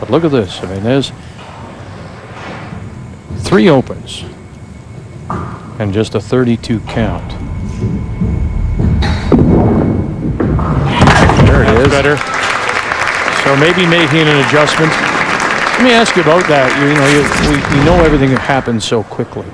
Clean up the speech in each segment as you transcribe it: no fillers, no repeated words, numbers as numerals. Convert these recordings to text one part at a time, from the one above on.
But look at this. I mean, there's 3 opens and just a 32 count. There it is. Better. So maybe making an adjustment. Let me ask you about that. We know everything that happens so quickly.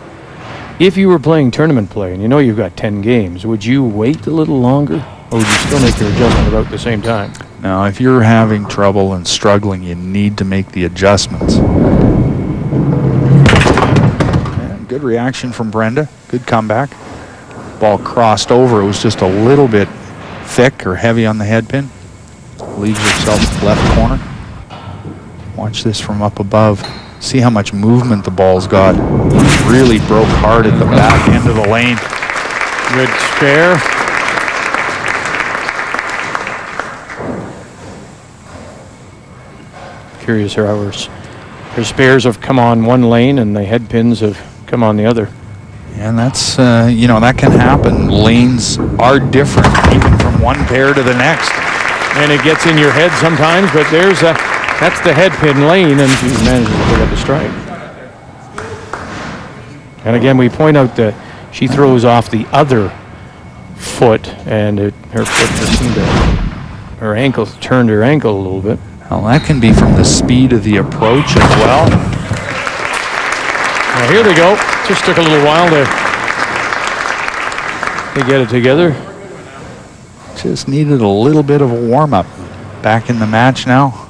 If you were playing tournament play and you know you've got 10 games, would you wait a little longer, or would you still make your adjustment about the same time? Now, if you're having trouble and struggling, you need to make the adjustments. And good reaction from Brenda. Good comeback. Ball crossed over. It was just a little bit thick or heavy on the head pin. Leaves herself left corner. Watch this from up above. See how much movement the ball's got. Really broke hard at the back end of the lane. Good spare. Curious how her spares have come on one lane and the head pins have come on the other. And that's, that can happen. Lanes are different even from one pair to the next. And it gets in your head sometimes, but that's the head pin lane, and she manages to pick up the strike. And again, we point out that she throws off the other foot, and her foot just seemed to, her ankle turned her ankle a little bit. Well, that can be from the speed of the approach as well. Now here they go. Just took a little while to get it together. Just needed a little bit of a warm-up. Back in the match now.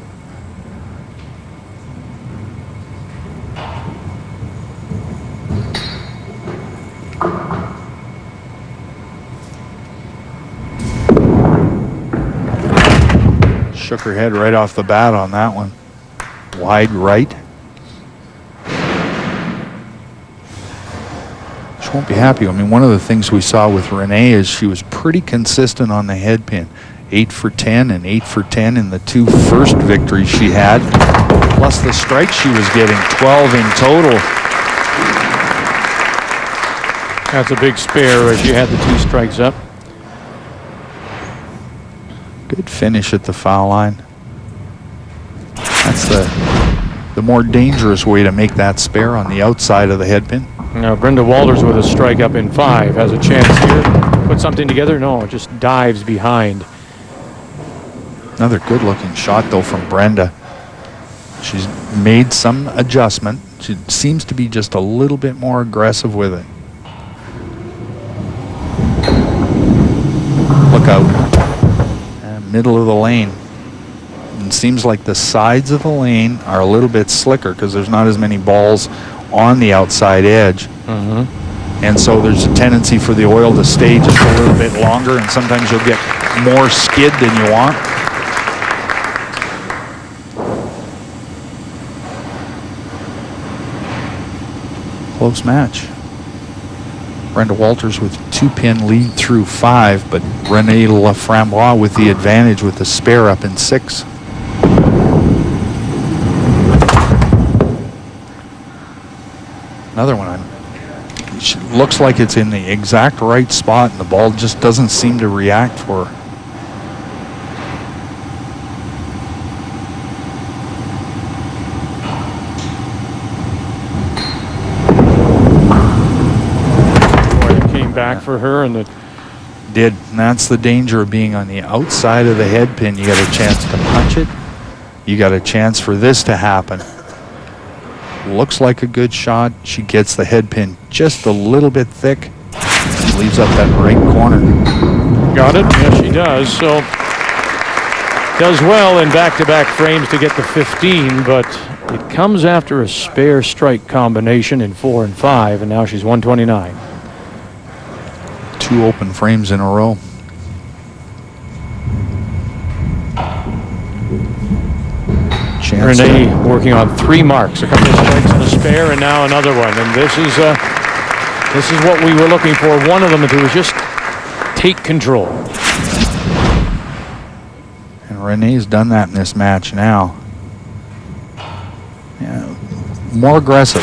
Shook her head right off the bat on that one. Wide right. She won't be happy. I mean, one of the things we saw with Renee is she was pretty consistent on the head pin. 8 for 10 and 8 for 10 in the 2 first victories she had. Plus the strikes she was getting, 12 in total. That's a big spare as she had the 2 strikes up. Good finish at the foul line. That's the more dangerous way to make that spare on the outside of the head pin. Now Brenda Walters with a strike up in 5 has a chance here. Put something together? No, just dives behind. Another good looking shot though from Brenda. She's made some adjustment. She seems to be just a little bit more aggressive with it. Look out. Middle of the lane. It seems like the sides of the lane are a little bit slicker because there's not as many balls on the outside edge. And so there's a tendency for the oil to stay just a little bit longer, and sometimes you'll get more skid than you want. Close match. Brenda Walters with 2-pin lead through 5, but Renee Laframboise with the advantage with the spare up in 6. Another one. It looks like it's in the exact right spot, and the ball just doesn't seem to react for her. Back for her, and it did. And that's the danger of being on the outside of the head pin. You got a chance to punch it. You got a chance for this to happen. Looks like a good shot. She gets the head pin just a little bit thick. Leaves up that right corner. Got it. Yes, she does. So does well in back-to-back frames to get the 15, but it comes after a spare strike combination in 4 and 5, and now she's 129. 2 open frames in a row. Renee working on 3 marks, a couple of strikes and a spare, and now another one. And this is what we were looking for. One of them to just take control. And Renee's done that in this match now. Yeah, more aggressive.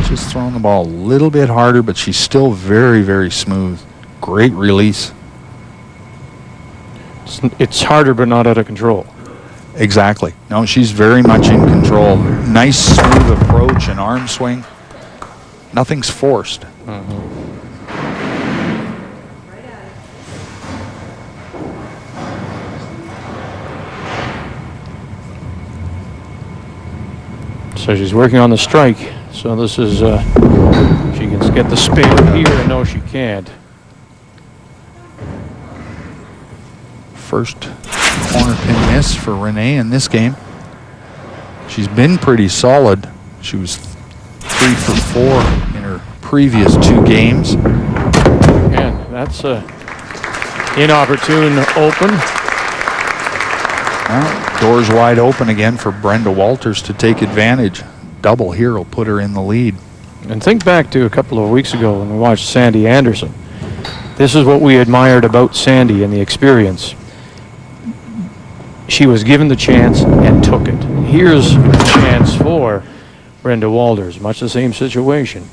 Just throwing the ball a little bit harder, but she's still very, very smooth. Great release. It's harder, but not out of control. Exactly. No, she's very much in control. Nice, smooth approach and arm swing. Nothing's forced. So she's working on the strike. So this is, she can get the spare here, and no, she can't. First corner pin miss for Renee in this game. She's been pretty solid. She was 3 for 4 in her previous 2 games. And that's a inopportune open. Well, doors wide open again for Brenda Walters to take advantage. Double here will put her in the lead. And think back to a couple of weeks ago when we watched Sandy Anderson. This is what we admired about Sandy and the experience. She was given the chance and took it. Here's a chance for Brenda Walters. Much the same situation.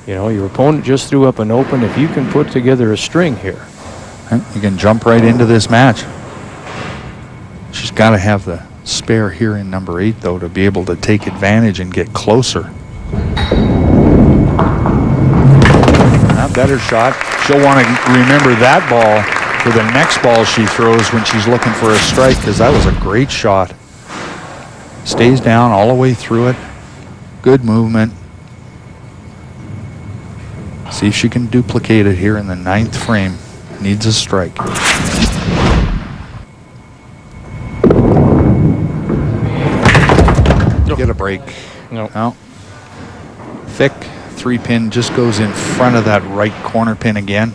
You know, your opponent just threw up an open. If you can put together a string here, you can jump right into this match. She's got to have the spare here in number 8, though, to be able to take advantage and get closer. A better shot. She'll want to remember that ball for the next ball she throws when she's looking for a strike, because that was a great shot. Stays down all the way through it. Good movement. See if she can duplicate it here in the 9th frame. Needs a strike. Get a break. No. Thick 3-pin just goes in front of that right corner pin again.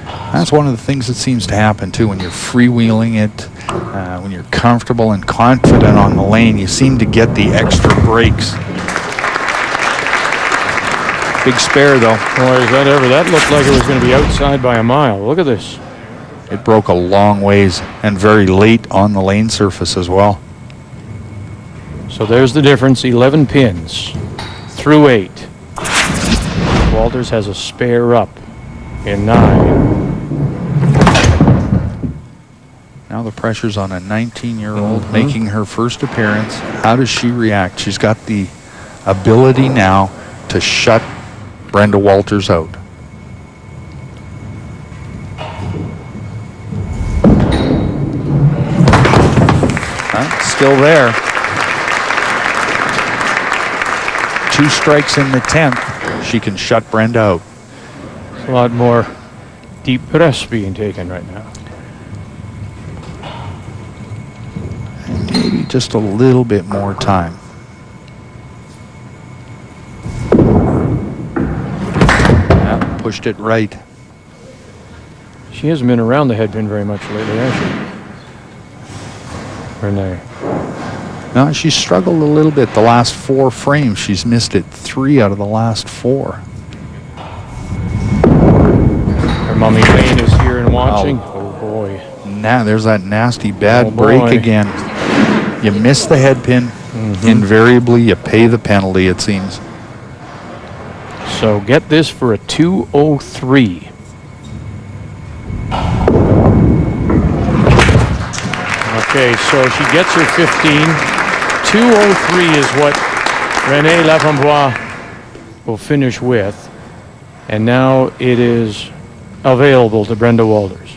That's one of the things that seems to happen too when you're freewheeling it, when you're comfortable and confident on the lane, you seem to get the extra breaks. Big spare though. Boy, is that ever. That looked like it was going to be outside by a mile. Look at this. It broke a long ways and very late on the lane surface as well. So there's the difference, 11 pins through 8. Walters has a spare up in 9. Now the pressure's on a 19-year-old making her first appearance. How does she react? She's got the ability now to shut Brenda Walters out. Still there. 2 strikes in the 10th. She can shut Brenda out. A lot more deep breaths being taken right now. And maybe just a little bit more time. Yeah, pushed it right. She hasn't been around the headpin very much lately, has she? Renee. No, she's struggled a little bit the last 4 frames. She's missed it 3 out of the last 4. Her mummy Lane is here and watching. Oh boy. Now there's that nasty bad break again. You miss the headpin. Invariably, you pay the penalty, it seems. So get this for a 203. Okay, so she gets her 15. 203 is what Renee Laframboise will finish with. And now it is available to Brenda Walters.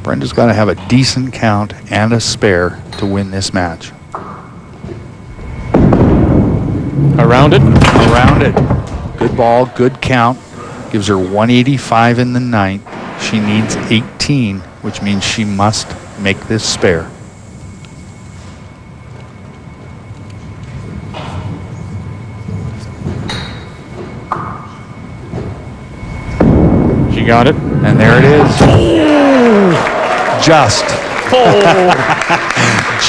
Brenda's got to have a decent count and a spare to win this match. Around it? Around it. Good ball, good count. Gives her 185 in the 9th. She needs 18, which means she must make this spare. She got it. And there it is. Just.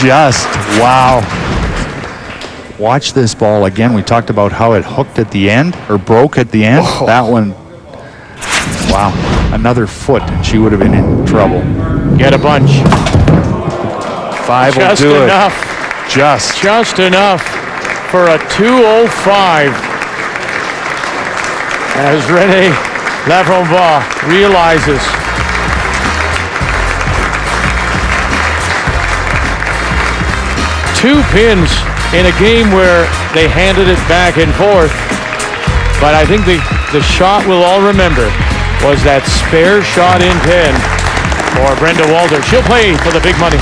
Just. Wow. Watch this ball again. We talked about how it hooked at the end, or broke at the end. That one. Wow. Another foot, and she would have been in trouble. Get a bunch. 5 will Just do enough. it. Just enough for a 205. As Renee Laframboise realizes 2 pins in a game where they handed it back and forth. But I think the shot we'll all remember was that spare shot in 10 for Brenda Walters. She'll play for the big money.